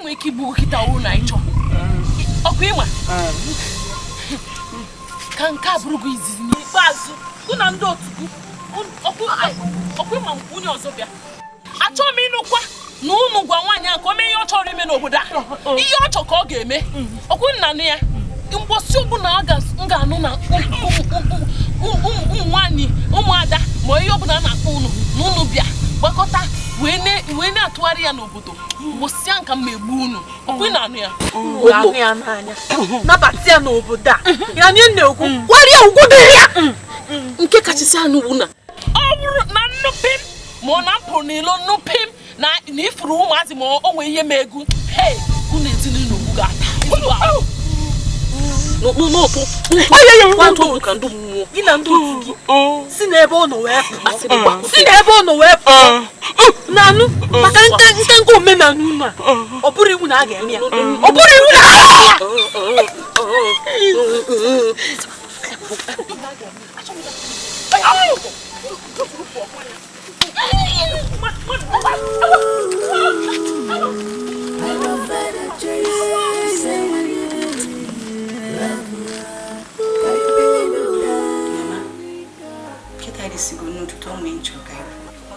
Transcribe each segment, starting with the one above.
enwe ike igbu kita uru na ịchọ. Ọkwa ịma. Ka nke a bụrụ gị izizi n'ikpeazụ. Gụ na ndị otu gị. Ọkwa ịma onye ọzọ bịa. Achọghị m ịnụkwa na unu gwa nwaanyị ahụ ka o mee ihe ọ chọrọ ime n'obodo a. Ihe ọ chọ ka ọ ga-eme. Ọkwa nna nụ ya. Mgbọsị ọbụla m ga-anụ na ụmụ nwaanyị ụmụada ma ihe ọbụla na-akpọ unu na unu bịa gbakọta wee na-atụgharị ya n'obodo mgbọsị ya nka m egbu unu. Ọkwa na-anụ ya. Nabata ya n'obodo a. Ya nye na-ekwu warịa ugwu dị ya. Nke kachasị anụ ugwu na ọ bụrụ na nnupim ma ọ na-apụ n'ilo nnupim na ifuru ụmụazị ma o nwee ihe ma egwu unu ezinụlọ ugwu ga-ata. N'okpu ka ndụ mmụọ gị na ndị otu gị si n'ebe ọ nọ wee pụọ na-anụ maka nke omenala unu a ọ bụrụ iwu na a ga-eme ya ọ bụrụ iwu na a ga-eme sigo n'ụtụtụ ọnwa nchọ ka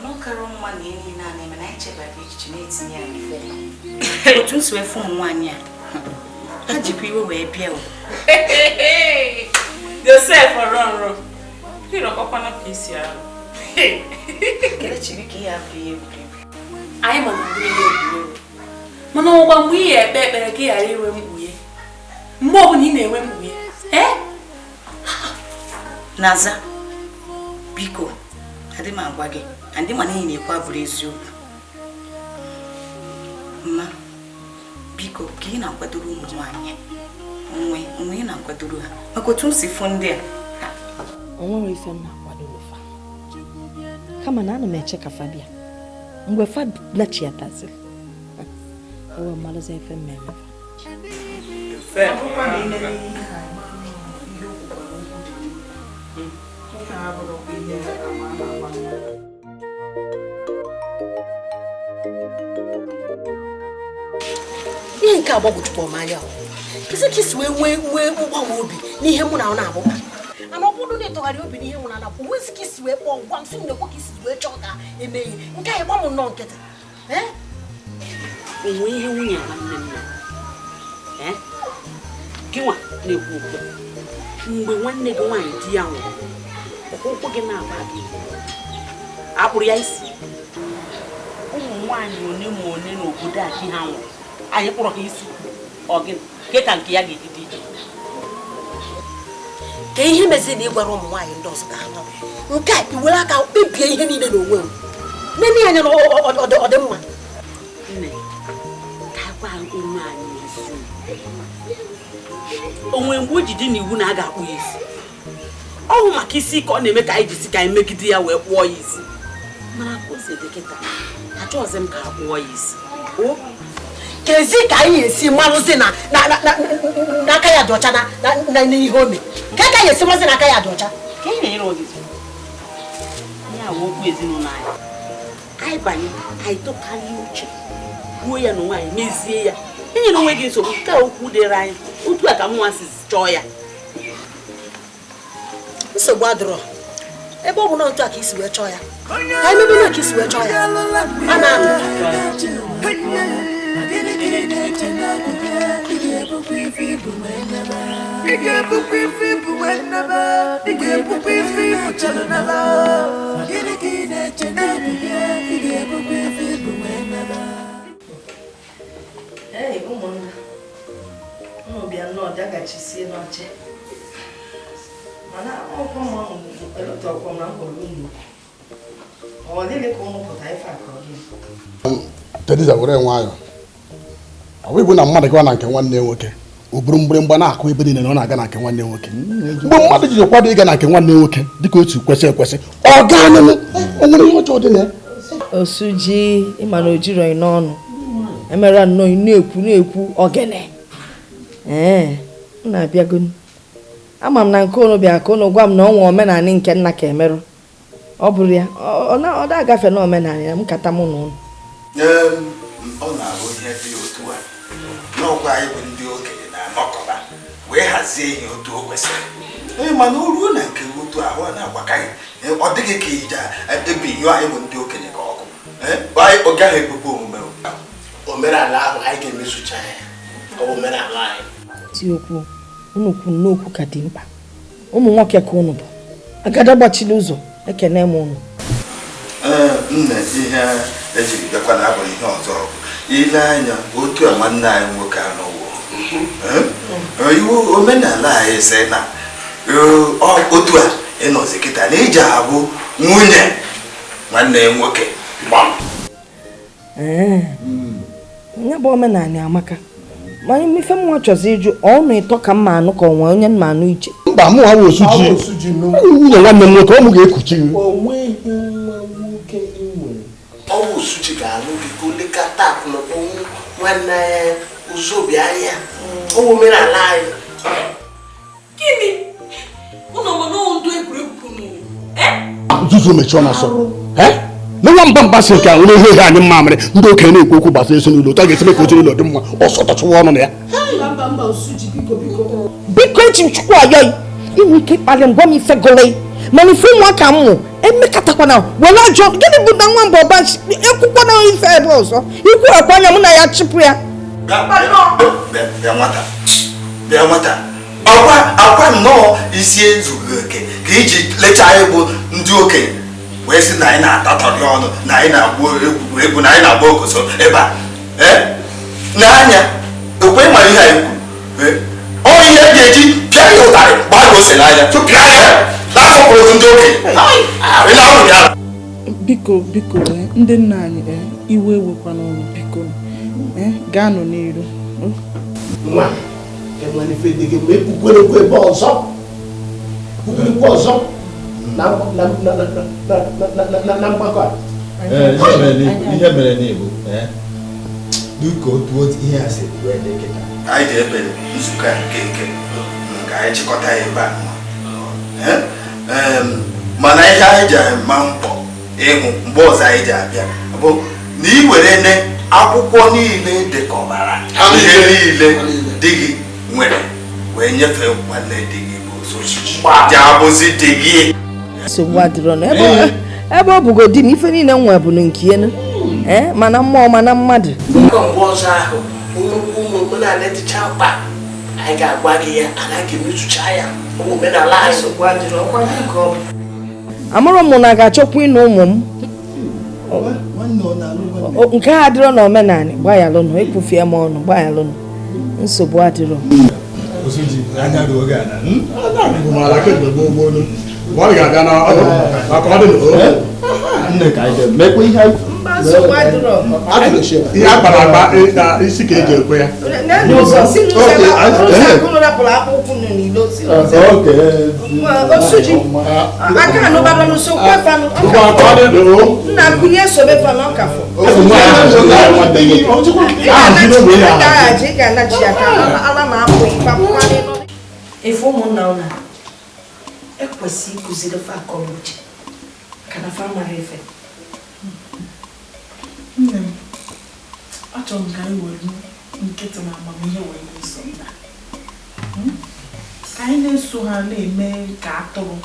Okaro mma na enyi na-ana eme na echeba ka echiche na-etinye ya n'ife otu nsi wee fụ ụmụ nwaanyị a ha jikwa iwe wee bịa o Joseph ọrọnrọ ịrọkọkwana ka isi ahụ kelechiri ka ya bụ ihe egwuregwu anyị ma na egwuregwu mana ụgba mgbe ị ya ekpe ekpere ka ị ghara inwe mkpughe mgbe ọbụla ị na-enwe mkpughe Naza biko adị m agwa gị ndị ma n'ihi na-ekwu abụrụ eziokwu mma biko ka ị na-akwadoro ụmụ nwaanyị onwe ị na-akwadoro ha maka otu m si fụ ndị a onwere ife m na-akwadoro fa kama na ana m eche ka fa bịa mgbe fa lachiataziri ewe mmalụzi efe mmemme ihe nke agbagwochukwu ọmanya kisi ka isi wee nwee mgbanwe obi n'ihe mụ na ọ na-abụkwa ana ọ bụrụ na ịtọgharị obi n'ihe mụ na na-abụ nwezi ka isi wee kpọọ gwa m sị m na-ekwe ka isi wee chọọ ka eme ihe nke anyị gba m nnọọ nkịtị onwe ihe nwunye ya nwanne m na gịnwa na-ekwu okwu mgbe nwanne gị nwaanyị di ya nwụrụ ụkwụ gị na-agba gị akpụrụ ya isi ụmụ nwaanyị one ma one n'obodo a di ha nwụrụ anyị kpụrụ ha isi ọgịnị ke ka nke ya ga-edide iche ka ihe mezi na ịgwara ụmụ nwaanyị ndị ọzọ ka ha nọ nke a iwere aka kpebie ihe niile n'onwe m nene anya na ọ dị mma nne ka gwa onwe anyị ezi onwe mgbe o ji dị n'iwu na a ga-akpụ ya isi ọhụ maka isi ka ọ na-eme ka anyị jisi ka anyị megide ya wee kpụọ ya isi mana ozi dịkịta achọghịzi m ka a kpụọ ya isi kezi ka anyị esi marụzi n'aka ya dị ọcha na n'ihe ome ka anyị esi marụzi n'aka ya dị ọcha ka anyị na-enyere ozizi ya wụ okwu ezinụlọ anyị anyị banye anyị tụkarịa uche gbuo ya n'onwe anyị mezie ya enyi na onwe gị nsogbu nke okwu dịrị anyị otu a ka mụnwa si chọọ ya nsogbu adịrọ ebe ọ bụ na ntụ a ka isi wee chọọ ya ka anyị mebe na ka isi wee chọọ ya a na-anụ ụmụnna unu bịa nnọọ dagachisie n'oche mana akwụkwọ m ahụ elụtọkwọ na mkpọrọ unu ọ dịghị ka ụmụ pụta ife aka ọ gị Tediza were nwayọ ọ bụ na mmadụ gị na nke nwanne nwoke o buru mgbịrịmgba na-akụ ebe niile na ọ na-aga na nke nwanne nwoke mgbe mmadụ jiri kwado ịga na nke nwanne nwoke dịka otu kwesị ekwesị ọ gaa nụnụ o nwere ihe ọjọọ dị na ya osuji ịma na o jiro n'ọnụ emere nnọọ na-ekwu ogene na-abịago ama m na nke unu bịa ka unu gwa m na ọ nwe omenala nke nna ka emerụ ọ bụrụ ya ọ da-agafe na omenala ya m kata mụ na unu ọ na-abụ ihe dị otu a n'ọkwa anyị bụ ndị okenye na-anọkọba wee hazie ihe otu o kwesịrị mana o ruo na nke otu ahụ a na-agbakaghị ọ dịghị ka ije ebe inyo anyị bụ ndị okenye ka ọkụ ọ gaghị ekpekpe omume omenala ahụ anyị ga-emezucha ya ọ bụ omenala anyị tiokwu unu kwu n'okwu ka dị mkpa ụmụ nwoke ka unu bụ agada gbachila ụzọ ekene m unu nne ihe ejiri bịakwa na abụghị ihe ọzọ bụ ile anya otu a nwanne anyị nwoke anọwo iwu omenala anyị sị na otu a ịnọzi kịta na iji abụ nwunye nwanne ya nwoke ya bụ omenala amaka ma ife nwa chọzi ịjụ ọnụ ịtọ ka mma anụ ka onwe onye mma anụ iche mba mụ awụ osuji nwunye nwanne m nwoke ọ mụ ga-ekuchi ọwụ osuji ga-alụ gị ka olekọta akụnụba nwanne ya uzobi anya ọwụ omenala anyị gịnị ụnụ bụ n'ụdụ egwuregwu nzuzu mechie ọnụ ọsọ na nwa mba si nke a nwere ihe anyị mamịrị ndị okenye na-ekwu okwu gbasara ezinụlọ ụta ga-eseme ka ezinụlọ dị mma ọsọ tọchụwa ọnụ na ya biko echi chukwu ayọghị inwe ike ịkpali ngwa m ife gole mana ife ụmụaka mmụ emekọtakwana were ajọ gịnị bụ na nwa mba ọba ekwukwana ife ebe ọzọ ikwu ekwe anya mụ na ya chịpụ ya bịa nwata akwa nnọọ isi ezughị oke ka iji lechaa egwu ndị okenye wee sị na anyị na-atatọrị ọnụ na anyị na-agba egwuregwu na anyị na-agba okoso ebe a n'anya ekwe ma ihe anyị kwuru ọ ihe ga-eji pịa ya ụtarị gbaa ose n'anya tụpịa ya na-akpọpụrụ ndị okenye biko ndị nna anyị iwe ewekwana ụlọ biko gaanụ n'iru nwa enwere ife dị gị mgbe ekpukwerekwu ebe ọzọ kpukwerekwu ọzọ na mgbakọ a ihe mere n'Igbo dịka otu ihe a si wee dị kịta anyị ga-ebere nzukọ a nke ka anyị chịkọta ya ebe a mana ihe anyị ji ma mkpọ ịhụ mgbe ọzọ anyị ji abịa bụ na ị were ne akwụkwọ niile dịkọbara ihe niile dị gị nwere wee nyefee nwanne dị gị bụ ji abụzi dị gị nsogbu adịrọ ebe ọ bụgo di m ife niile nwe bụ nke enu mana mmụọ mana mmadụ mgbe ọzọ ahụ nnukwu ụmụ omenala dịcha mkpa anyị ga-agwa gị ya anaghị emezucha ya ụmụ omenala anyị amụrụ m na ga-achọkwa ịnụ ụmụ m nke a adịrọ na omenala gbanyalụnụ ekwufie m ọnụ gbanyalụnụ nsogbu adịrọ ọ ga-abịa na ọdụ maka ọ dị nne ka anyị mekwa ihe ihe akpara akpa isi ka eji ekwe ya ekwesị ịkụziri fa akọrọ uche ka na fa mara efe nne m achọrọ m ka anyị were nkịtị na amamihe wee na-eso nna ka anyị na-eso ha na-eme ka atụrụ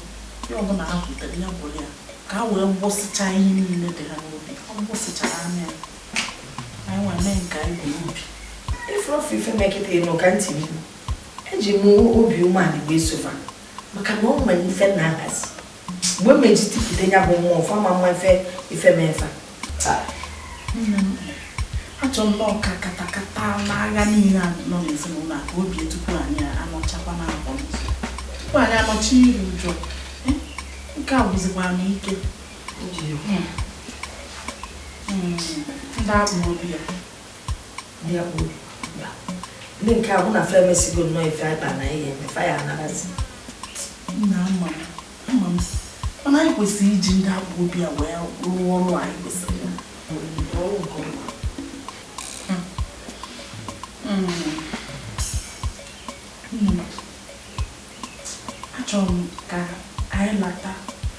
ya ọbụla ha kwutere ya bụrụ ya ka ha wee gbụsịcha ihe niile dị ha n'obi ọ gbụsịchara anya ya anyị wee mee nke anyị bụ n'obi ife ofe ife mekịta ịnụ ka ntị m eji m obi umeala wee sofa maka na ọ nwere ife na-ahazi mgbe mejitipụta ya bụ mmụọ ọfọ ma mma ife mefa achọrọ m na ọka katakata n'agha niile nọ n'ezinụlọ a ka obi tupu anyị anọchakwa n'abọ tupu anyị anọchi iri ụjọ nke a bụzikwa m ike ndị abụ obi ya ndị nke a bụ na fe emesigo nnọọ ife akpa na ihe emefa ya anarazi nna ama m mana anyị kwesịrị iji ndị abụ obi a wee rụọ ọrụ anyị kwesịrị ya achọrọ m ka anyị lata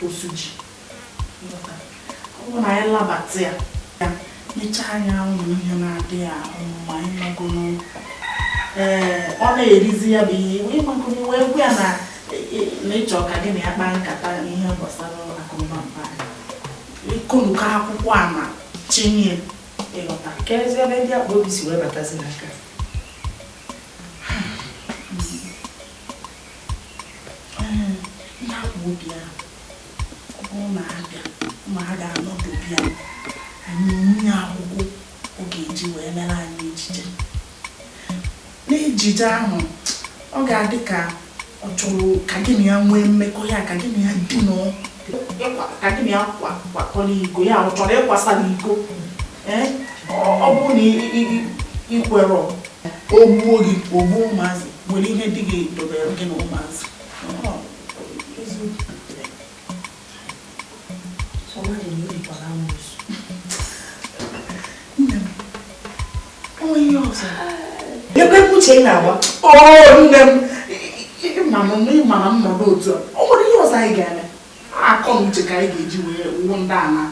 osu ji ọ bụ na anyị labata ya Mechanya ihe na-adị ahụ ma ịmagono ọ na-erizi ya bụ ihe ịmagono wee gwa ya na ịchọ ka gị na ya kpaa nkata ihe gbasara akụnụba mba ịkụnụka akwụkwọ a na chinye ịghọta ka ezi ebe ndị akpa obi si wee batazi n'aka ndị akpa obi ahụ ọ bụrụ na ha bịa ma ha ga-anọdụ bịa anyị nwunye akwụkwọ ọ ga-eji wee mere anyị ejije n'ejije ahụ ọ ga-adị ka ọ chọrọ ka gị na ya nwee mmekọ ya ka gị na ya dinọ ka gị na ya kwakọrọ iko ya ọ chọrọ ịkwasara iko ọ bụrụ na ikwerọ o gbuo gị o gbuo ụmụazị nwere ihe dị gị dobere gị na ụmụazị ebe uche na-agba nne m ịmana nnọdụ otu a ọ nwere ihe ọzọ anyị ga-eme akọ na uche ka anyị ga-eji wee wuo ndị ana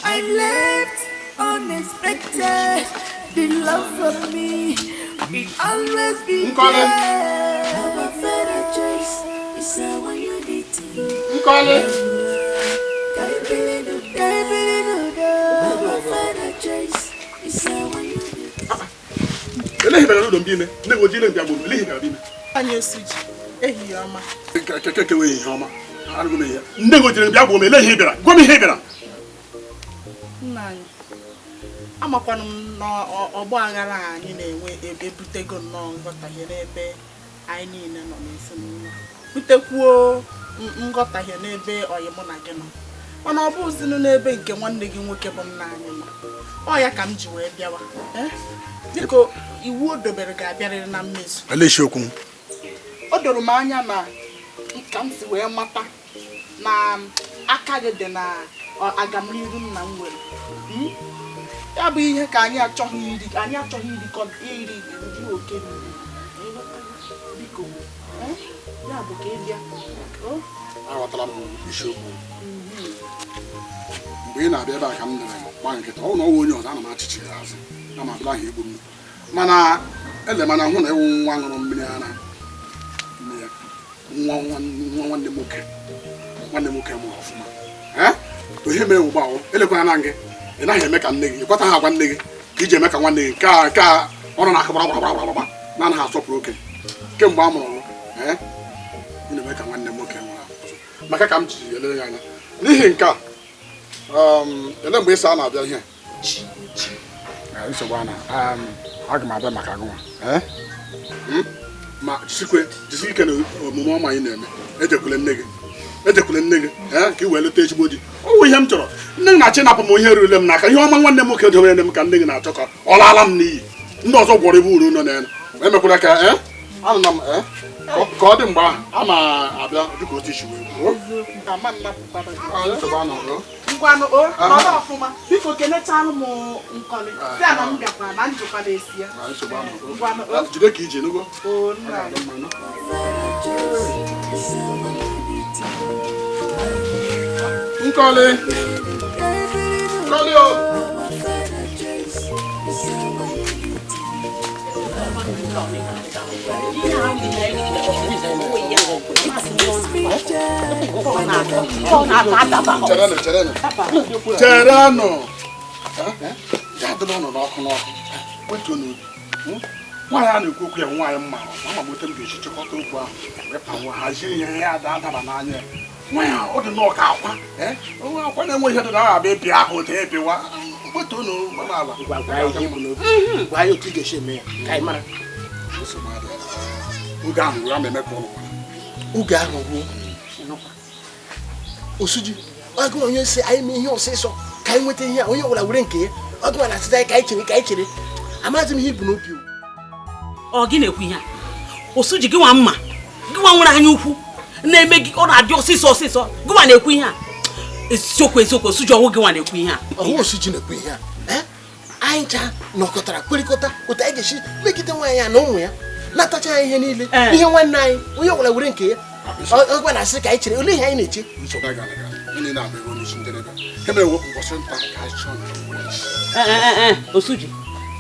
I left unexpected. The love for me will always be there. Our better choice is our unity. Our better choice is our unity. Elehi bela do mbime, nego jile mbiago, elehi bela bime. Anya suji, ehi ọma. Keke we ihe ọma. Arụgo me ya. Nego jile mbiago me elehi bela. Gwa mi ihe bela. Nna anyị. Amakwanụ m na ọgbọ aghara anyị na-enwe ebutego nnọọ nghọtahie n'ebe anyị niile nọ n'ezinụlọ. Butekwuo nghọtahie n'ebe ọyị mụ na gị nọ. Mana ọ bụzinụ n'ebe nke nwanne gị nwoke bụ nna anyị nọ. Ọ ya ka m ji wee bịawa. Dịka iwu o dobere ga-abịarịrị na mmezu. Eleshi okwu. O doro m anya na ka m si wee mata na aka gị dị na agamnihu nna m nwere. Ya bụ ihe ka anyị achọghị iri ndị oke biko ya bụ ka ị bịa Aghọtara m isiokwu. Mgbe ị na-abịa ebe a ka m dere gba nkịta ọ na ọnwa onye ọzọ ana m achịchị ya azụ na ma bịa ha egbu m mana ele mana hụ na ewu nwa ṅụrụ mmiri ara nwa nwanne m nwoke mụrụ ọfụma ihe mere ugbu a elekwana na gị ị naghị eme ka nne gị ịkwata ha agwa nne gị ka iji eme ka nwanne gị ka ọrụ na-aka gbara na anaghị asọpụrụ okenye kemgbe a mụrụ ị na-eme ka nwanne m nwoke nwụrụ ọzọ maka ka m ji elere ya anya n'ihi nke a ele mgbe ịsa a na-abịa ihe nsogbu ana aga m abịa maka agụnwa ma jisi ike na omume ọma anyị na-eme ejekwule nne gị ka ị wee leta ezigbo di ọ bụ ihe m chọrọ nne m na-achị napụ m ihe rurule m n'aka ihe ọma nwanne m nwoke dobere m ka nne gị na-achọ ka ọ laala m n'iyi ndị ọzọ gwọrọ ebe uru nọ n'elu emekwala ka anụna m ka ọ dị mgbe ahụ a na-abịa dịka otu isi wee ngwanụ nọrọ ọfụma biko kenechalụ m nkọli si na m bịakwa na njikwa na-esi ya ngwanụ jide ka ije nugo Nkọli o Cherenụ ya dịla ọnụ n'ọkụ wetuo n'obi nwaanyị a na-ekwu okwu ya nwaanyị mma ma mote m ga-eji chịkọta okwu ahụ wepụ hazie ihe ya adaba n'anya nwaanyị ọ dị n'ọka akwa akwa na-enwe ihe dị na agha abịa ịpịa ahụ otu epewa wetuo n'ala gwa ya otu ị ga-esi eme ya ka anyị mara oge ahụ ya ma eme ka ụlọ oge ahụ ruo osuji ọgụ onye si anyị mee ihe ọsịsọ ka anyị nweta ihe a onye ọbụla were nke ya ọgụ mana asịta anyị ka anyị chere amaghịzi m ihe ibu n'obi ọ gị na-ekwu ihe a osu ji gị nwa mma gị nwa nwere anya ukwu na-eme gị ọ na-abịa ọsịsọ gị nwa na-ekwu ihe a eziokwu osu ji ọwụ gị nwa na-ekwu ihe a ọhụ osu ji na-ekwu ihe a anyị ncha nọkọtara kwerịkọta otu anyị ga-esi megide nwaanyị ya na ụmụ ya natacha ya ihe niile ihe nwanne anyị onye ọbụla were nke ya ọgwa na-asị ka anyị chere olee ihe anyị na-eche osuji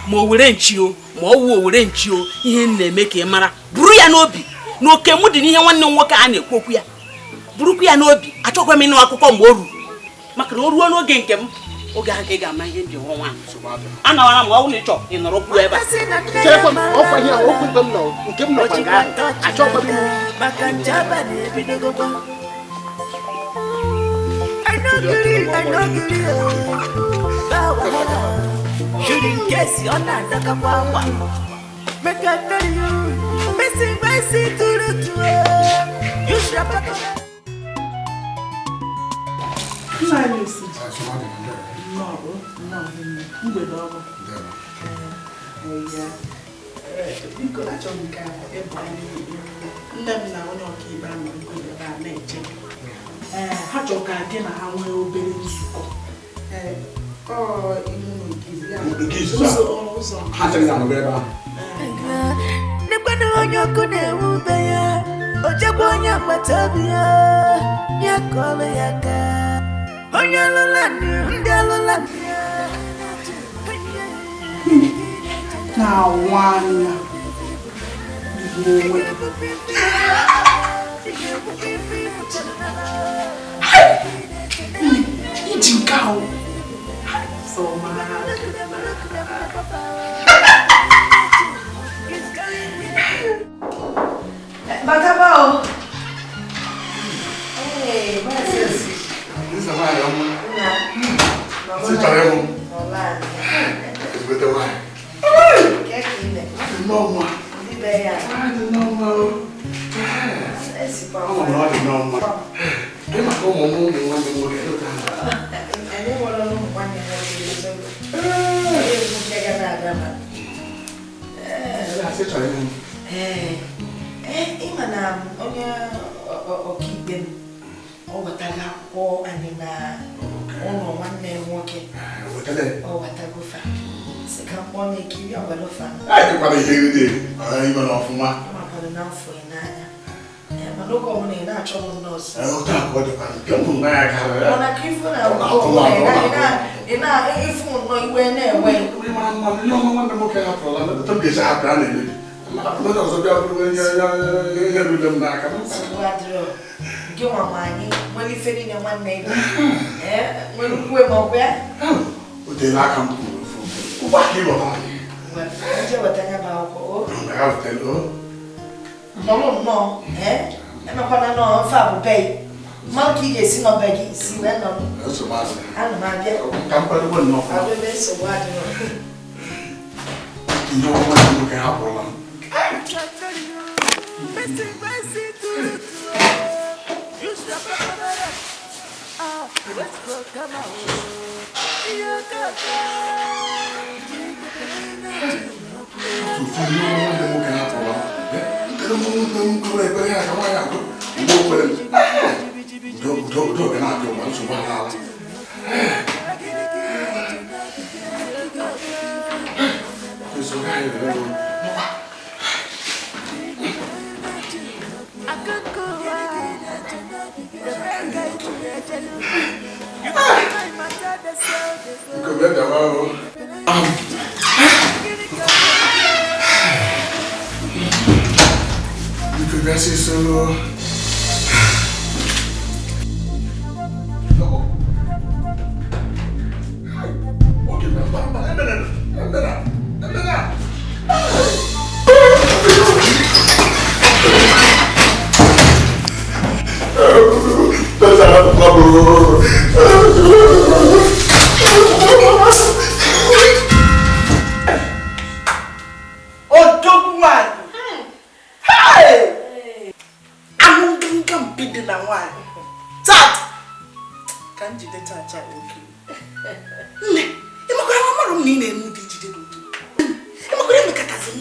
ma o were nchi o ma ọ wụ o were nchi o ihe m na-eme ka ị mara buru ya n'obi na oke mụ dị n'ihe nwanne m nwoke a na-ekwu okwu ya burukwu ya n'obi achọkwa m ịnụ akụkọ mgbe o ruru maka na o ruo n'oge nke m oge ahụ ka ị ga-ama ihe ndị nwa nwaanyị anawara m ọ bụrụ ịchọ ị nọrọ kwuo ebe a nke m nọkwa nga achọkwa m Shooting case on that Dakapwa. Make I tell you, messy to the you should have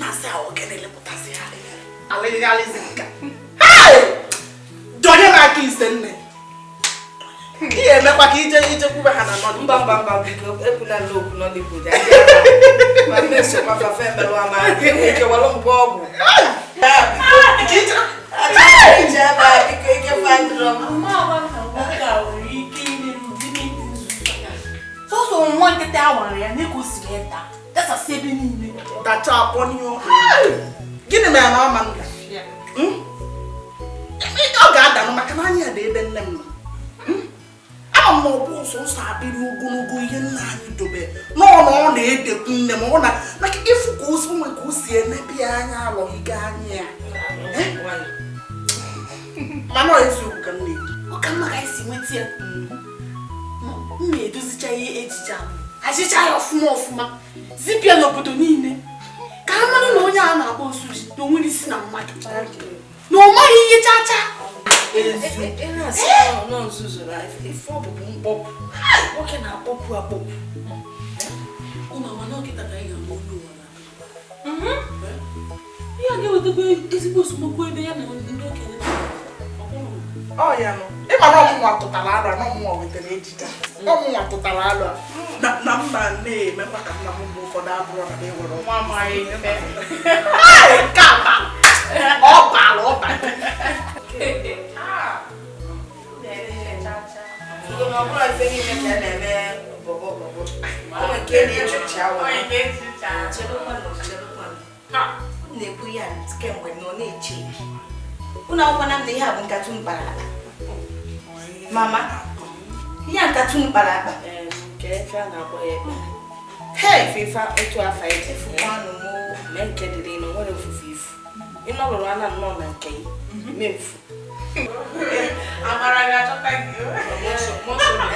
nasa okenele pụtasị ha alịghalizika donye na aka ise nne ihe emekwa ka ije kwube ha na nọdụ mba biko ebula n'okwu Nollywood ma na-esokwa fafe mmerụ ama ike walụ mgbe ọgwụ sọsọ nwa nkịta awara ya na-egosi eta dasasị ebe niile dacha akpọ n'ihe gịnị mere na ọma nda ọ ga-adanụ maka na anya dị ebe nne m nọ ama m na ọ bụ sọsọ akpịrị ogologo ihe nna anyị dobe n'ọnụ ọ na-edekwu nne m ọ na maka ịfụ ka o si nwe ka o si emebi anya alọghịga anya ya mana ọ eziokwu ka nne ọka mma ka esi nweta ya m na-edozicha ihe ejije ahụ achịcha ya ọfụma zipịa n'obodo niile ka a mara na onye a na-akpọ Osuji na onwere isi na mmadụ na ọ maghị ihe chacha nwoke na-akpọpụ akpọpụ ihe a ga-ewetakwa ezigbo esomokwu ebe ya na ndị okenye ịma na ọmụnwa tụtara alụ na ọmụnwa wetara ejije ọmụnwa tụtara alụ na mba na-emekwa ka nna m mgbe ụfọdụ abụrụ na ewere ọnwa amaghị nke ọbara na-ebu ya kemgbe nọ na-eche ụnụ akwụkwọ na ihe a bụ nkatụ mkpara akpa mama ihe a nkatụ mkpara akpa fefa otu afa echefuanụ m mee nke dịrị na nwere ofufe ifu ịnọrụrụ ana nnọọ na nke mefu amara ga-achọta gị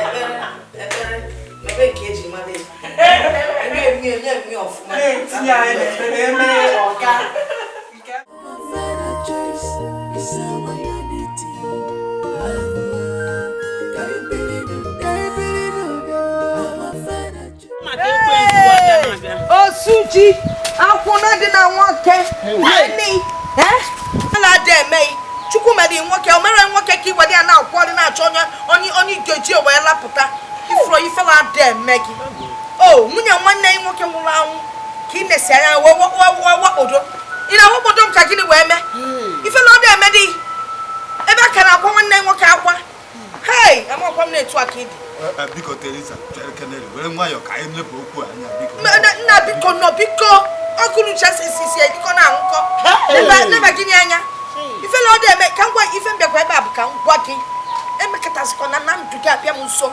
ebere ebe nke eji mara eme ọfụma na-etinye anyị n'ekpere eme ọga Osuji akwụna dị na nwoke a na-ada emeghị Chukwu mere nwoke o mere nwoke ka igwe dị ya na-akwụ ọdị na-achọ onye igeji wee lapụta ifuro ife na-ada eme gị o nwunye nwanne anyị nwoke nwụrụ anwụ ka ị na-esi anya wakpodo ị na-awakpodo m ka gịnị wee mee ife na ọda eme dị ebe a ka na-akwa nwanne nwoke akwa hei amakwa m na-etu aka ịdị biko Teresa Kenele were nwayọọ ka anyị mepụ okwu anya biko nna biko nọ biko ọkụrụ chasisi edikọ na nkọ neba gịnị anya ife na ọda eme ka m gwa ife mbịakwa ebe a bụ ka m gwa gị emekọtazikọ na ndụ gị abịa m nso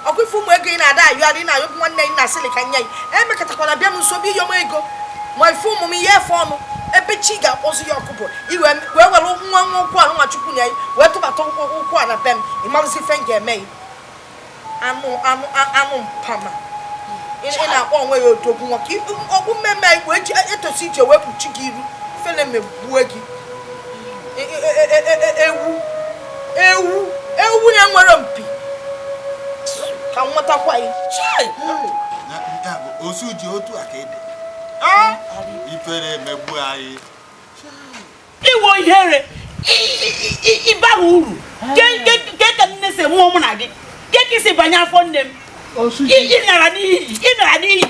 ọkwa ife ụmụ ego ị na-ada ayọrị na-ayọbụ nwanne ị na-asịlị ka nye ya emekọtakwana bịa m nso bụ iyom ego ma ife ụmụ m ihe efe ọnụ ebe chi ga-akpọzi ya ọkụ bụ iwe were nwa ụkwụ a nwa Chukwu nye wee tụbata ụkwụ a na be m ịmarụzi ife m ga-eme ya anụ mpama ị na-akpọ onwe ya odogwu nwoke ọgwụ mmemme igwe eji etosi ije wee kpuchi gị iru fele megbue gị ewu ya nwere mpi ka nwetakwa ya Osuji otu aka ede ifere emegbu anyị iwo ihere ịbaghị uru ke ka nne si mụọ mụ na gị ke ka isi banye afọ nne m ịnara n'ihi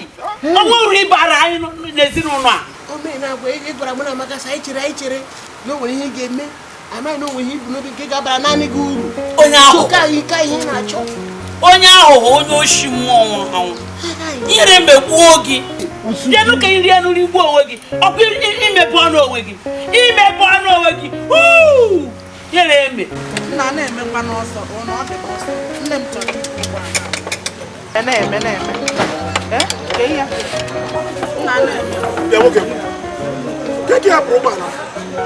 ọnwa uru ịbara anyị n'ezinụlọ a omenagwa ị gwara mụ na Amaka sa anyị chere na o nwere ihe ga-eme amaghị na o nwere ihe ibu n'obi nke ga-abara naanị gị uru onye ahụ ka ihe na-achọ onye aghụghọ onye oshi mmụọ nwụrụ anwụ ihere megbuo gị bịanụ ka iri anụ rigbuo onwe gị ọkwa imepe ọnụ onwe gị ihere eme nna na-emekwa n'ọsọ ụnụ ọ dị ọsọ nne m chọrọ ịgwa na-eme ka ihe nna na-eme bịa nwoke ka gị hapụ ụgbọala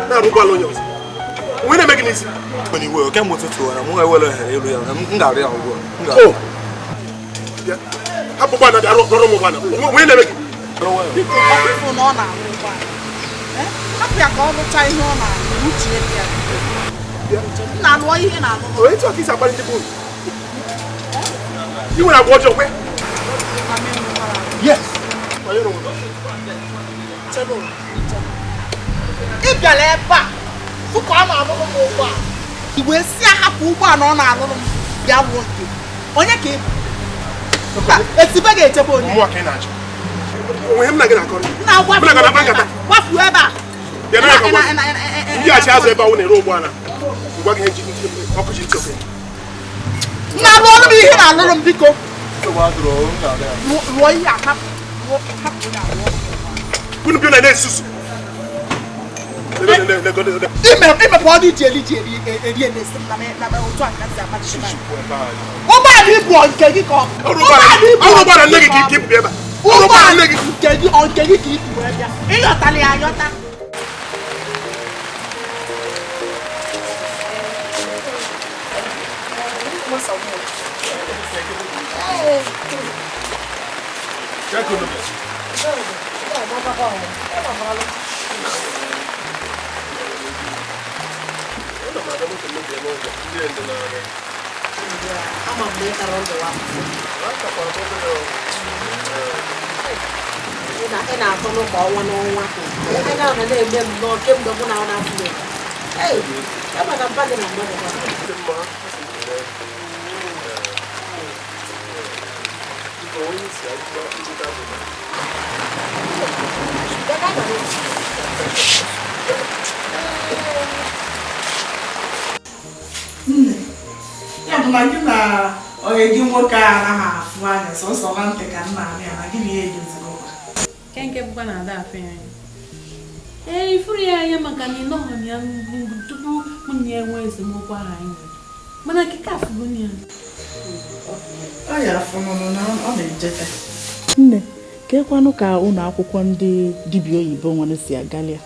na-arụ ụgbọala onye ọzọ onwe na-eme gị n'isi mana iwe oke mgbe ụtụtụ wara m ewere ohere ịrụ ya m ga-arụ ya ugbu a hapụ ụgbọala bịa rụrụ m ụgbọala onwe na-eme gị biko ọkụfụ na ọ na-arụ ụgbọala hapụ ya ka ọ rụcha ihe ọ na-arụ uche ya na-alụọ ihe na-alụ onye tụ ọka isi akparị ndị bụ ị nwere agwa ọjọọ kwe yes ịbịara ebe a tụkọ a na-alụrụ m ụgbọ a igwe si ahapụ ụgbọ a na ọ na-alụrụ m bịa wuo nke onye ka ịbụ esibe ga-echekwa onye na-agwafu ebe a na-alụ ọrụ m ihe na-alụrụ m biko lụọ ihe ahapụ imepe ọdụ iji eri emesi na otu aka si amachi ụgbọala ibu nke gị ka ụgbọala nke gị ka ibu ebe bịa ịyọtala ya ayọta ị na-atọ n'ụka ọnwa n'ọnwa ị na-ana na-eme m nọọ kemgbe mụ na ọ na-afụ maka mba gị na mmadụ ya bụ na gị na onye gị nwoke a anaghị afụ anya sọsọ na ntị ka nna ya na gị na ihe edoziri ụka nke bụkwa na ada afọ ya ifuru ya anya maka na ịnọghọ ya mgbe tupu nwunye ya nwee esemokwu ahụ anyị nwere mana kịka afụgo ya ọ ya afụnụnụ na ọ na-ejeta nne ka ekwanụ ka ụlọ akwụkwọ ndị dibịa oyibo nwere si agali ya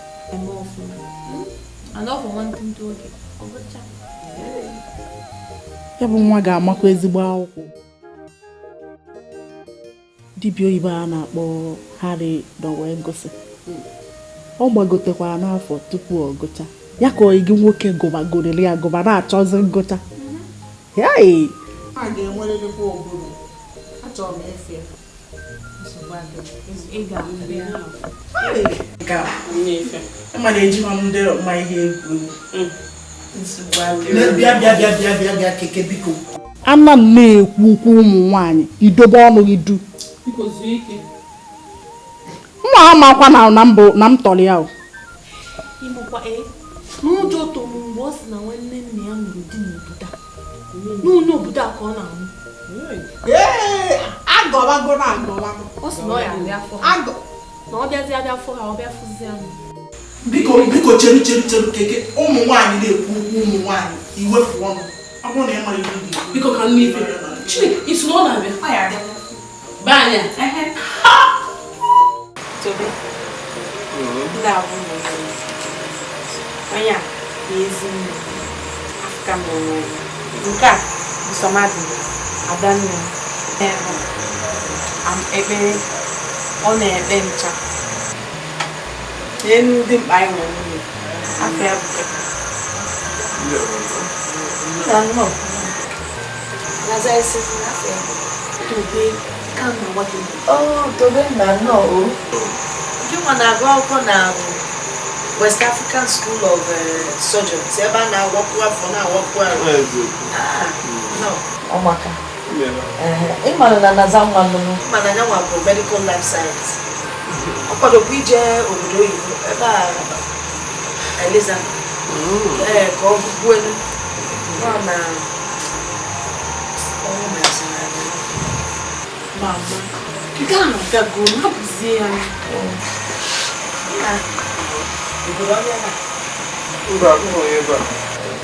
ya bụ nwa ga-amakwa ezigbo akwụkwọ dibịa oyibo a na-akpọ Harry dọwee ngosi ọ gbagotekwara n'afọ tupu ọ gụcha ya ka oyi gị nwoke gụbagoriri ya gụba na-achọzi ngụcha a ga-enwerịrịkwa obodo achọrọ m efe ịma na-eji ma ndị ma ihe egwu bịa keke biko ana m na-ekwu ukwu ụmụ nwaanyị idobe ọnụ gị du nwa ha makwa na m tọrọ ya n'ụjọ tụrụ mgbe ọ sị na nwanne nna ya nụrụ di n'obodo obodo a ka ọ na-anwụ ọ sị na ọ ya abịa afọ ha na ọ bịazi abịa afọ ha ọ bịa fụzi anụ biko cheru keke ụmụ nwaanyị na-ekwu okwu ụmụ nwaanyị iwepụ ọnụ ọ bụrụ na ị mara ihe dị biko ka nne ife Chineke isu na ọ na-abịa be anya Tobe ndị abụ onye a na-ezi nne Afrịka mere nke a bụ Somadi Adanne Ebere ọ na-ekpe ncha n'elu ndị mkpa anyị nwere nwunye afọ ya bụ Tobe na nnọọ gị nwa na-agụ akwụkwọ na West African School of Surgeons ebe a na-awapụ afọ na-awapụ arụ ọmaka ịmara na naza nwa nnụnụ mana ya nwa bụ medical life science ọ kwadokwa ije obodo oyibo ebe a Eliza ka ọ gụgbuo elu nọ na ọnwụ na mama nke a na-agago hapụzie ya obodo ọbịa na mba akwụghị onye ebe a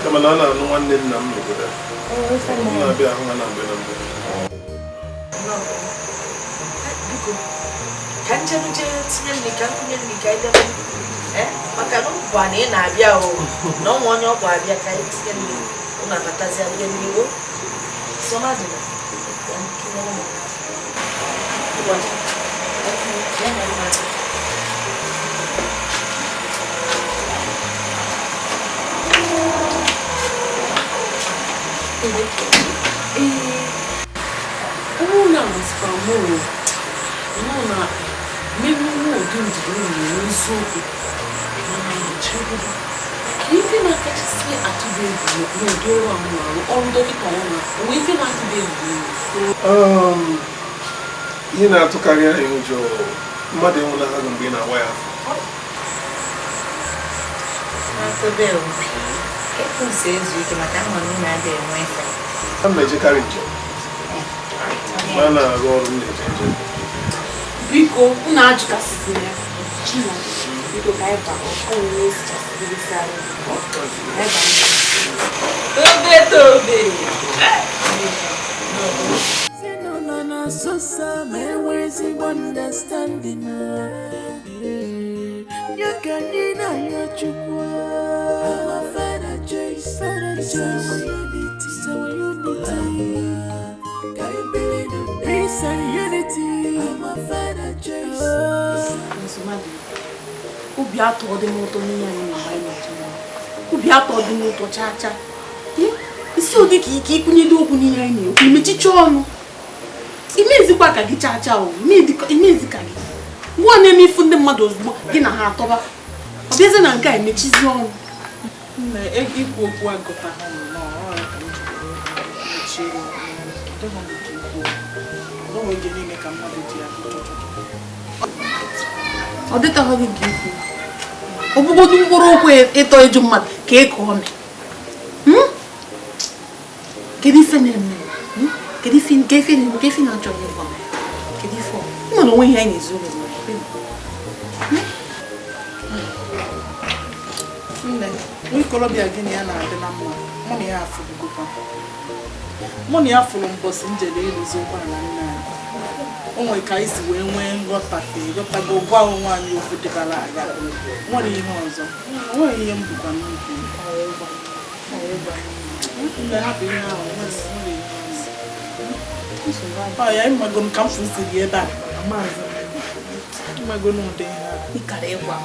kama na a na-anụ nwanne nna m n'obodo m na-abịa ahụ ha na mgbe na mgbe biko ka njenuje tinye nri ka nkwunye nri ka idebe maka na ụbụ na ị na-abịa o na ọnwa onye ọgwụ abịa ka anyị tinye nri ụna natazia ndị n'iwo Somadi na Una spamoro. Una mimi no do ndiro n'eziokwu. ife na-akachasị atụba egwu n'ụdị ọrụ ahụ na-arụ ọrụ dọkịta ya na onwe ife na-atụba egwu ihe na-atụkarị anyị ụjọ mmadụ enwela ha mgbe ị na-awa ya a na-ejekarị njem a na-arụ ọrụ na-eje njem biko unu ajụkasịsị ya biko ka anyị bara ọnwụ esichasịrịsị anyị tobe understanding. You can need your chukwu. I'm a father choice. Unity. Can you believe in peace and unity? I'm a father choice. Ubi atọ dị n'ụtọ n'ihe anyị na-agba ịnọtụnụ. Ubi atọ dị n'ụtọ cha. Isi ụdị ka ike ịkwụnyede okwu n'ihe anyị na-ekwu imechicha ọnụ. Imezikwa ka gị cha o, imezi ka gị. Mgbe ọ na-eme ifu ndị mmadụ ozugbo gị na ha atọba. Ọ bịazie na nke a emechizi ọnụ. Ikwu okwu agụta ha ọ dịtaghị gị nke ikwu. Ọbụgodu mkpụrụ okwu ịtọ ịjụ mmadụ ka ị kọọ mee. Kedu ife na-eme? Kedu ife na-achọ gị gwa m? Kedu ife ọ? Ịma na onwe ihe anyị na-ezu ụlọ nne, nwikolobịa gị na ya na-adị na mma, mụ na ya afụgokwa. Mụ na ya fụrụ mbọsị njele ịrụzi ụgbọala nne anyị. O nwere ka anyị si wee nwee nghọtago gwa onwe anyị okwu dịbara aga. Nwere ihe ọzọ. O nweghị ihe m bụkwa n'obi. Mgbe ha bụ ihe ahụ, nwere ihe ọzọ. Ya ịmago m ka m fụsiri ebe a. Ịmago n'ụdị ihe ahụ. ịkara ịgwa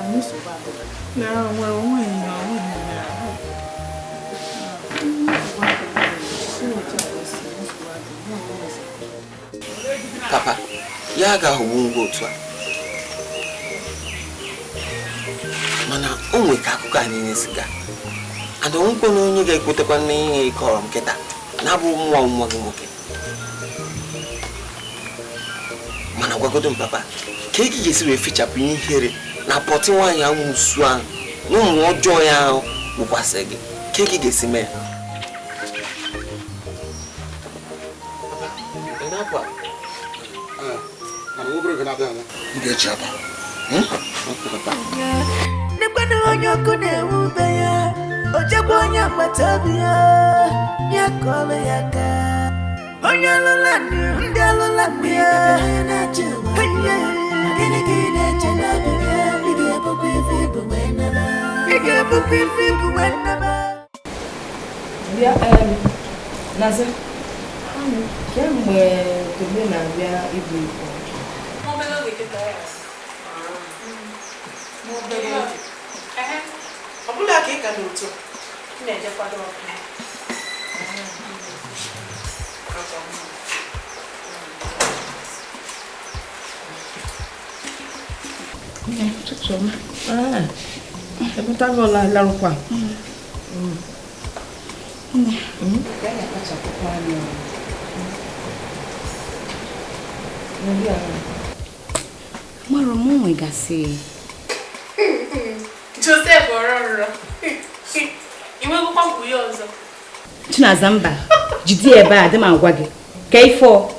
m nsogbu abụọ. Nwere onwe ihe Papa, ya ga-ahụgbu ngwa otu a. Mana o nwere ka akụkọ anyị na-esiga. Ada nkwo na onye ga-ekwetekwa n'ihe ịkọrọ m kịta na-abụ nwa gị nwoke. Mana gwagodo m papa, ka ị ga-esi wee fichapụ ihere na pọtị nwaanyị ahụ usu ahụ na ụmụ ọjọọ ya ahụ wụkwasị gị. Ka ị ga-esi mee ya? N'ekwenu onye ọkụ na-ewube ya, o jekwa onye agbata obi ya, ya kọọlụ ya aka. Onye alụla ndị alụla mgbe ya, gịnị ka ị na-eche n'obi ya? Ị ga-ebukwa ife ibu wee naba. Bịa Nazi, kemgbe Tobe na-abịa ibu ibu. Ọ bụla ka ị ka n'otu na-eje kwado ọkụ. Ebutago la larukwa. Mara m nwegasị. Joseph ọrọrọ. Inwegokwa ngwu ya ọzọ. Chinaza mba, jide ebe a dị m agwa gị. Ka ifo.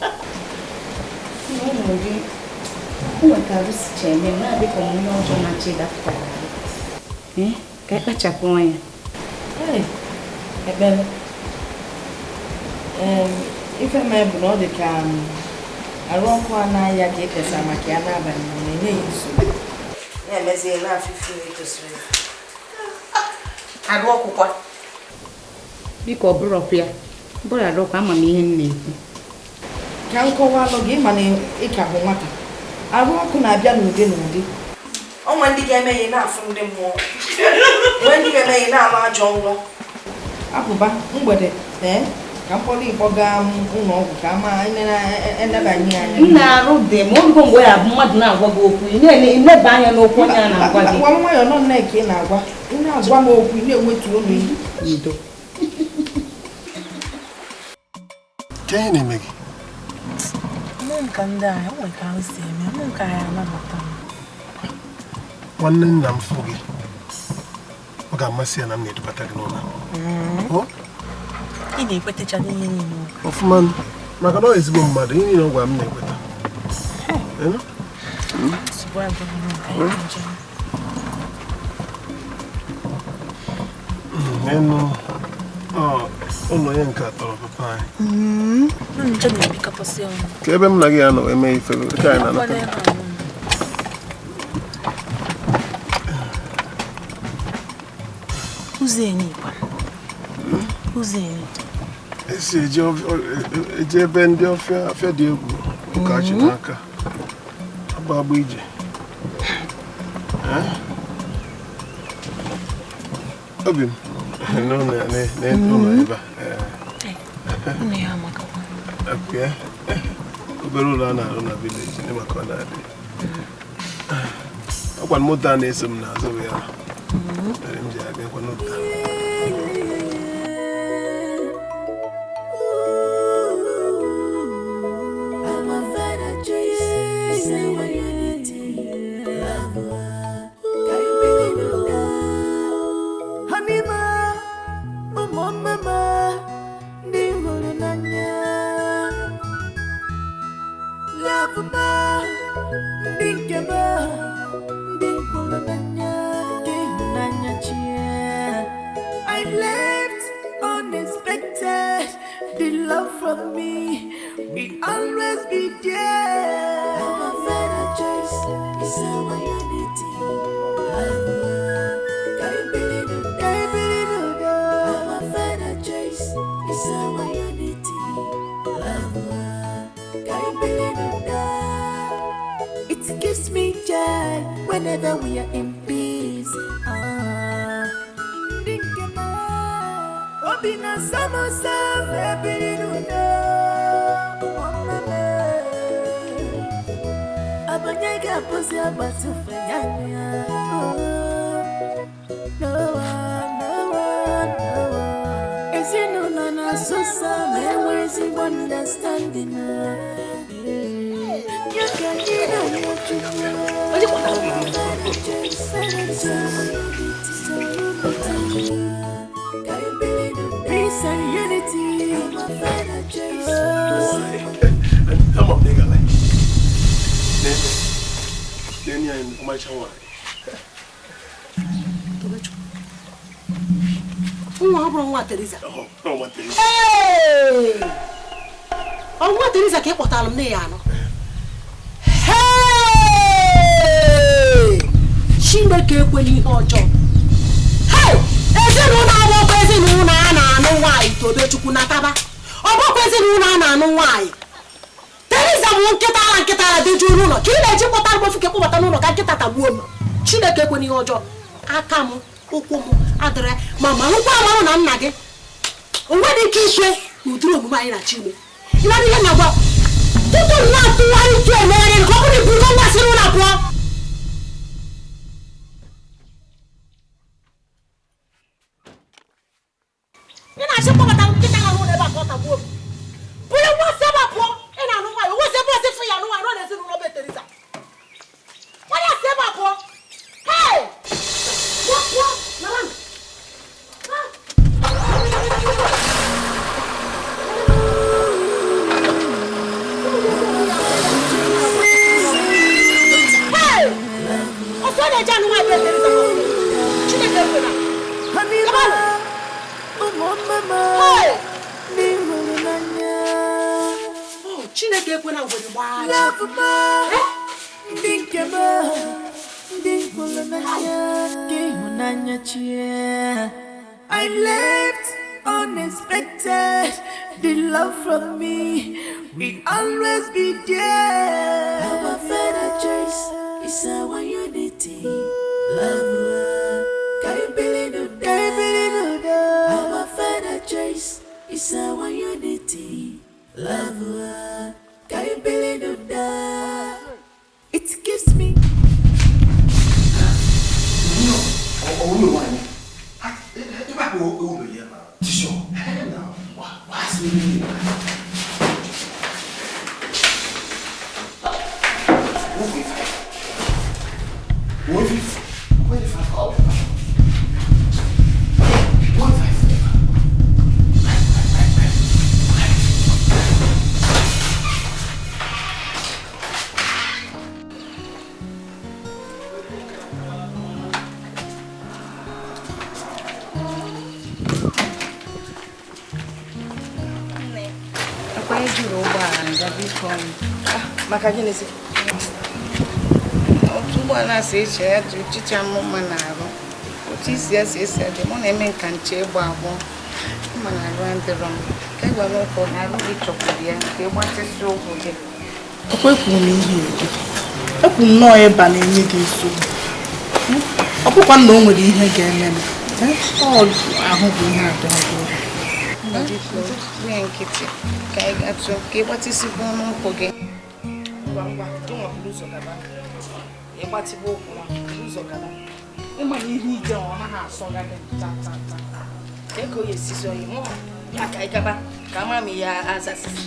Ka ịkpachapụ anya. Ebere. Ife m bụ na ọ dị ka arụ ọkụ anaghị ya ka ekesa maka ya n'abalị ma na-enye ya nsogbu. Ya emeziela afịfị etosiri. Arụ ọkụkwa. Biko ọ bụrụ ọkụ ya. Bụrụ arụ ọkụ ama m ihe m na-ekwu. Ka nkọwa alụ gị ma na ịka bụ nwata. Arụ ọkụ na-abịa n'ụdị n'ụdị. Ọnwa ndị ga-eme ya na-afụ ndị mmụọ. Nwe ndị ga-eme ya na-ama ajọ nrọ. Apụba mgbede Kampoli boga uno kama enda banya. Na rude mo ngo ngo ya mmadu na agwa go okwu. Ne banya na okwu nya na agwa gi. Wa mo yo no na ke na agwa. Ina agwa mo okwu ne wetu onu ndo. Kene megi. Mun kan da ya wai ka usi me mun ka ya na mata. Wannan na mfugi. Oga masi na mne dubata gị n'ụlọ. Oh? Ị na-ekwete cha n'ihe niile. Ọfụma maka na ezigbo mmadụ ihe niile ọgwa m na-ekweta. Sugbo agwa m ka ya nje. Enu ụlọ ya nke atọrọ papa anyị. Nje na-ebikọtasị ọnụ. Ka ebe m na gị anọ eme ife ka anyị na-anata. Uzeni kwa. Uzeni. Esi eje ebe ndị afịa dị egwu ụka chi n'aka. Agba ije. Obi m n'ụlọ ebe a. Ụlọ ya Amaka. Okay. Obere ụlọ a na-arụ na village ndị maka ọ na-adị. Ọkwa moto a na-eso m n'azụ ya. Mere m ji abịakwa n'ụta. I left unexpected. The love from me will always be there. I'm a better choice. It's our unity. I'm a better choice. It's our unity. It gives me joy whenever we are in peace. Obina samosa bebinuda abanyega posi abatu fanyanya no one is you no na so some where is you understanding you can what you peace and unity. Come on, nigga. Then you're in my channel. What Teresa? Oh, what Teresa? Hey! Oh, what Teresa kept what I'm near. Hey! She make a winning or job. Hey! No why to the Chukunataba. Or President no why. There is a one get out of Juno. Kill a Chipotabo for Capotano, get at a woman. She make a winning or job. Akamu, Ukumu, Adre, Mamma, Upama, and Nugget. When they kiss you, you drew mine at Chile. You don't know about. People not to want to American company, put on Barcelona. I said, what I'm getting a road about what I would. But it was about poor, and I know why. What's the best for you? I know I don't know Robert Teresa. What is the about poor? Hey! What? Naran? Hey! I saw the January Teresa. She didn't get it. Come on. Hey! Oh, Chineke kwena ngwe gba. I left unexpected. The love from me will always be there. I'm a better choice. It's our unity. Love. I'm a better choice. It's our unity, love, can you believe that? It gives me. Maka gịnị sị? Otu ụgbọala si eche ya dị uchicha mma na-arụ. Otu isi ya si esi adị, mụ na-eme nka nche ịgba agbọ. Mma na-arụ adịrọ m. Ka ịgwa n'ụkwụ na arụ gị chọkwuru ya ka ịgbatịsị ụkwụ gị. Ekwepụ m ihe ego. Ekwu m nọọ ebe a na-enye gị nsogbu. Ọ bụkwa na o nwere ihe ga-eme m. Ọ ahụ bụ ihe adịghị. Nwee nkịtị ka ị gatụ ka ịgbatịsịkwa ọnụ nkwụ gị. Ngwa ngwa, gị nwapụrụ ụzọ gaba. Ịgbatịba ụkwụ nwa, ụzọ gaba. Ịma na ihe ije ọ naghị asọga gị tata. Ka ego ya esisi oyi, mụ aka ịgaba ka ama m ya azasisi.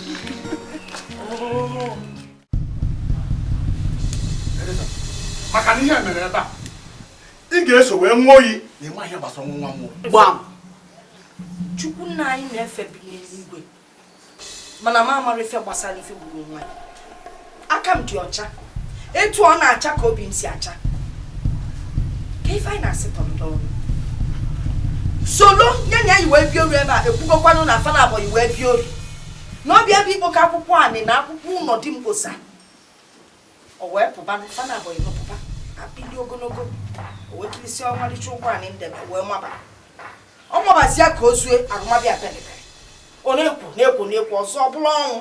Maka na ihe mere ebe a, ị ga-eso wee ṅụọ oyi na ịma ihe gbasara nwa m. Gbam! Chukwu nna anyị na-efe bi n'eluigwe. Mana m amara ife gbasara ife gburu nwa ya. Aka m dị ọcha. Etu ọ na-acha ka obi m si acha. Ka ife anyị na-asị tọndọ. Solo nyanya yi wee bịa ori ebe a ekwugokwanụ na afa na abọ yi wee bịa ori. N'ọbịa bụ ikpokọ akwụkwọ anị na akwụkwọ ụlọ dị mkposa. O wee pụba fa na abọ yi nọpụba. Apili ogologo. O wee kirisi ọmarịcha ụkwụ anị ndebe wee maba. Ọ mabazia ka o zue arụmabịa pelipere. Ọ na-ekwu ọzọ ọ bụla ọnwụ.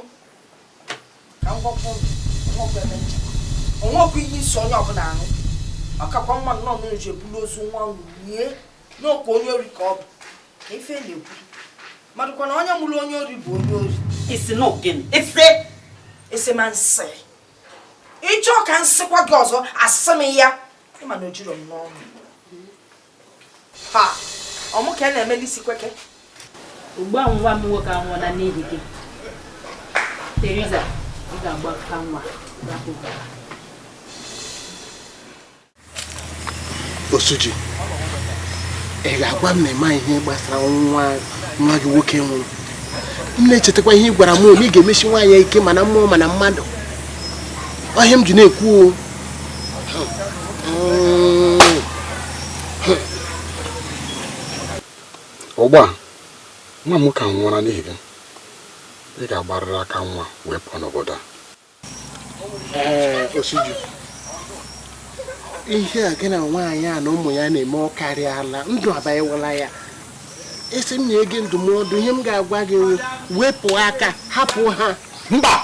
Ka ngwọkwụ ọnwụkwụ ebe ncha. Ọnwụkwụ ihe isi onye ọbụla anụ. Ọkakwa mma nnọọ mmiri ji ebulu ozu nwa unu nye n'okwu onye ori ka ọ bụ. Ka ife na-ekwu. Madụkwa na onye mụrụ onye ori bụ onye ori. Isi na ogene. Ese ma nsị. Ịchọ ka nsịkwa gị ọzọ asị m ya. Ịma na o jiro m n'ọnụ. Ha! Ọmụ ka na-emeli isi kweke. Ugbu a nwa m nwoke anwụọla n'ihi gị. Teresa, ị ga-agba ka nwa rapụ. Osuji, ị ga-agwa m na ịma ihe gbasara nwa gị nwoke nwụrụ. M na-echetakwa ihe ị gwara m na ị ga-emechi nwaanyị ike mana mmụọ mana mmadụ. Ọhịa m ji na-ekwu Ọgba nwa m ka nwụra n'ihi gị. Ị ga-agbarịrị aka nwa wee pụọ n'obodo a. Osuji, ihe a gị na nwaanyị a na ụmụ ya na-eme ọ karịala ndụ abanyewala ya. Esi m nye gị ndụmọdụ ihe m ga-agwa gị wepụ aka hapụ ha. Mba!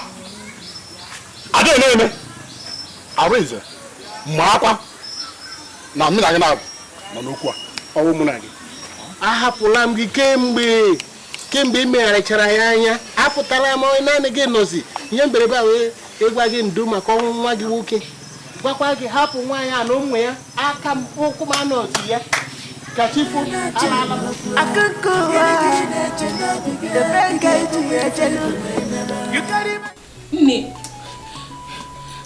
Ada eme Arụize marakwa na mụ na gị na-abụ nọ n'okwu a. Ọwụ mụ na gị. Ahapụla m gị kemgbe ị megharịchara ya anya. Apụtala m onye naanị gị nọzi ihe mberebe a wee ịgwa gị ndo maka ọnwụ nwa gị nwoke. Gwakwa gị hapụ nwaanyị a na ụmụ ya aka m ụkwụ m anọzi ya ka chifu nne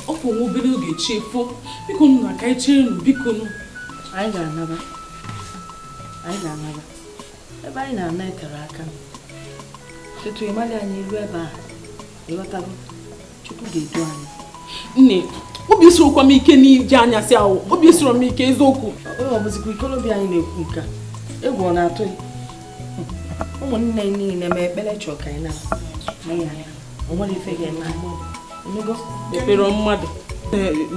ọ bụ nwa obere oge chefu biko nụ na ka anyị chere nụ biko nụ. Anyị ga-anaba ebe anyị na-ana ekere aka tutu ịmalị anyị iru ebe a ịghọtago Chukwu ga-edu anyị. Nne obi sirokwa m ike n'ije anya si ahụ obi siro m ike eziokwu. Ọ bụzikwa ikolobịa anyị na-ekwu nke a egwu ọ na-atụ ya. Ụmụnne niile ma ekpere chọọ ka anyị na-anya anya o nwere ife ga-eme anyị ekpere mmadụ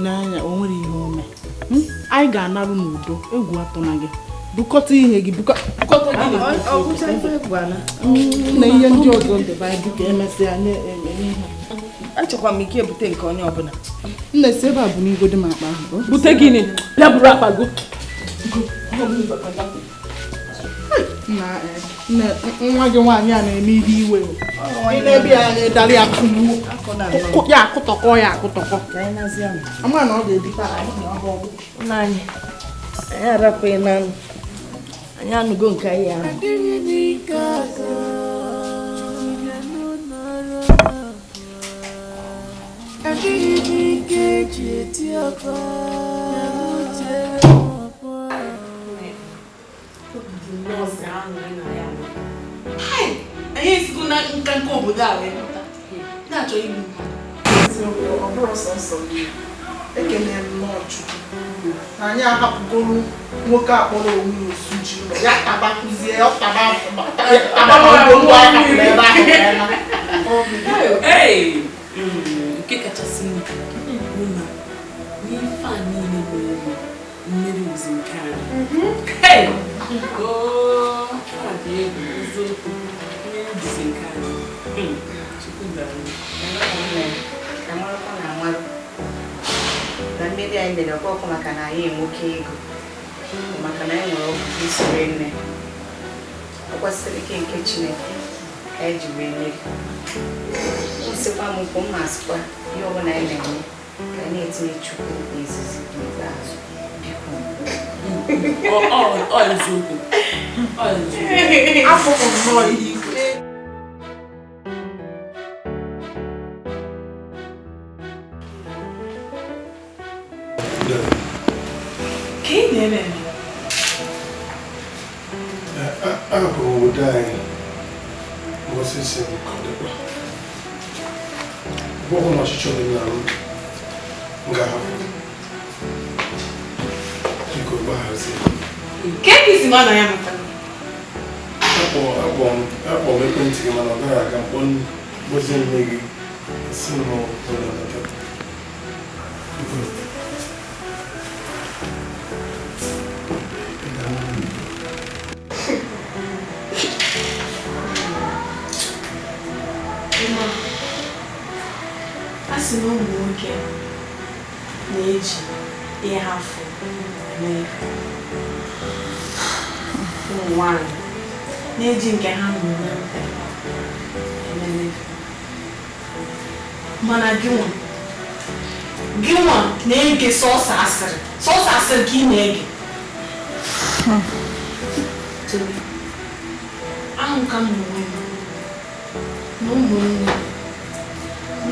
n'anya o nwere ihe ome. Anyị ga-anarụ n'udo egwu atụna gị bukọta ihe gị bukọta gị na ihe ndị ọzọ ndebe anyị ka emesịa na-eme ihe. Achọkwa m ike ebute nke onye ọbụla. Nne si ebe a bụ n'igo dị m akpa ahụ. Bute gịnị? Ya bụrụ akpa go. Na nwa gị nwaanyị a na-eme ihe iwe n'ebe ya dara ya ya akụtọkọ ya akụtọkọ ama na ọ ga-edikwa nna anyị arapụghị n'anụ anyị anụgo nke anyị ahụ anyị esigo na nka obodo a wee pụta na-achọ igbu ọ bụrụ sọsọ ekene nnọọ Chukwu na anyị ahapụgoro nwoke akpọrọ onwe osu ji ụlọ ya taba kụzie nke kachasị n'ife a niile mere mmeri ozi nke anyị eziokwu mmeri ozi nke anyị na mmiri anyị mere ọkụ maka na anyị nwoke ego maka na anyị nwere ọgwụ isiri nne ọ kwesịrị ike nke Chineke ka anyị ji wee mmeri nsikwa m nkwụ m na-asịkwa ihe ọbụla anyị na-eme ka anyị na-etinye Chukwu n'izizi n'ikpeazụ afọ nnọọ ihe ikwe ka ị na-eme abụ obodo anyị osisi nkọdịkwa bụghị na ọchịchị omenala ga-ahapụ biko gbaghazi ka isi na ọ na ya maka akpọ m ekwentị gị mana ọ gaghị aga mkpọ mgbozi nne gị si n'ụlọ a sị na ụmụ nwoke na-eji ihe afọ eme ụmụ nwanyị na-eji nke ha mụrụ eme mana gịnwa na-ege sọsọ asịrị ka ị na-ege ahụ ka m onwe m na ụmụnne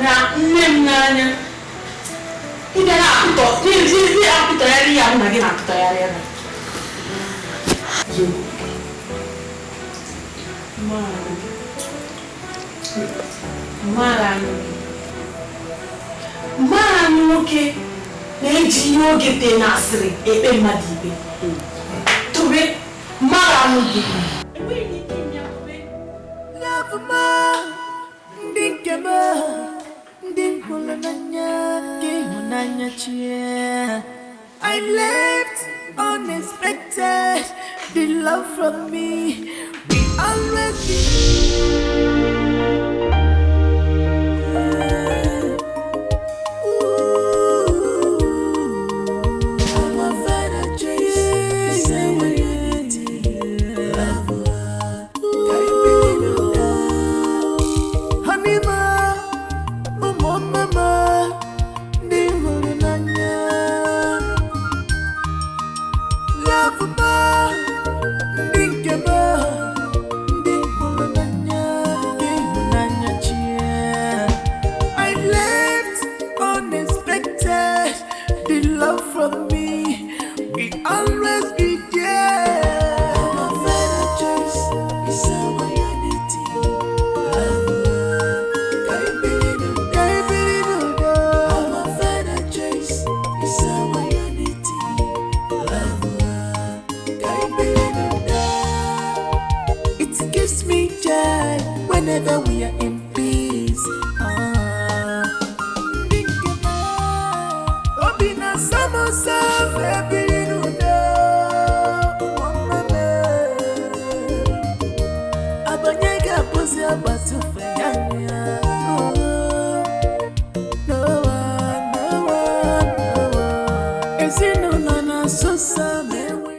na nne m n'anya ịbịa na-apụtagharị ya na gị na-apụtagharị ya mara nwoke na-eji ihe oge tee na asịrị ekpe mmadụ ikpe tobe mara gị ndị nke m ndị hụrụ n'anya ka ịhụnanya chie I left unexpected the love from me we always be whenever we are in peace. Obina samosa, baby, you know. Abanyega posi abatu feyanya.